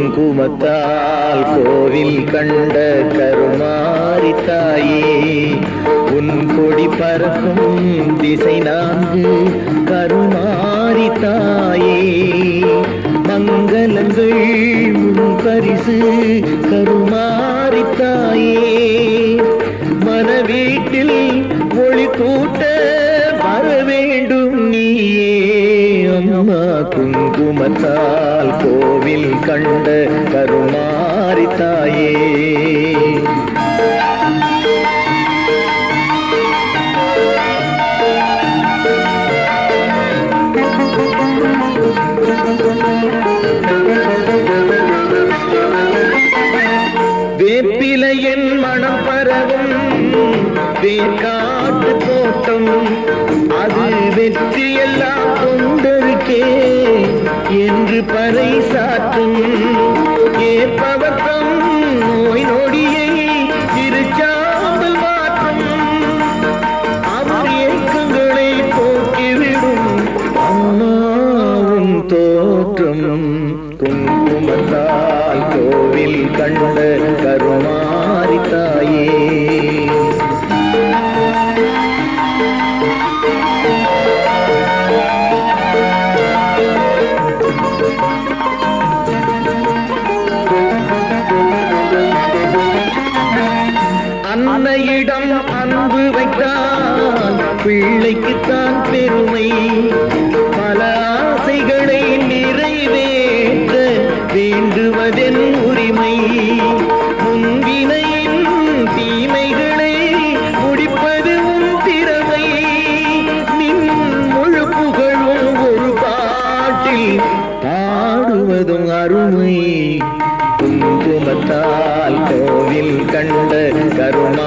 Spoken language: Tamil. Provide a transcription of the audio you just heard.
குங்குமத்தால் கோவில் கண்ட கருமாரி தாயே, உன் கொடி பறக்கும் திசை நான்கு கருமாரி தாயே, மங்களங்கள் உன் பரிசு கருமாரி தாயே, மனவீட்டில் ஒளி கூட்ட வர வேண்டும் நீயே அம்மா. குங்குமத்தால் கோவில் கண்ட கருமாரி தாயே, வேப்பிலையின் மனம் பரவும் வேக்காட்டு தோட்டம், அது வெற்றி எல்லாம் கொண்டருக்கே என்று பறை சாற்றும், ஏற்பவர்த்தம் நோய் நொடியை இருச்சாமல் மாற்றும், அவர் ஏக்கங்களை போக்கிவிடும் அம்மாவும் தோற்றம். குங்குமத்தால் கோவில் கண்ட கருமாரி தாயே, அன்னையிடம் அன்பு வைத்தால் பிள்ளைக்குத்தான் பெருமை, பல ஆசைகளை நிறைவேற்ற வேண்டுவதென் உரிமை, முன்வினையின் தீமைகளை முடிப்பது உன் திறமை, நின் முழு புகழும் ஒரு பாட்டில் பாடுவதும் அருமை. குங்குமத்தால் கோவில் கண்ட கருமா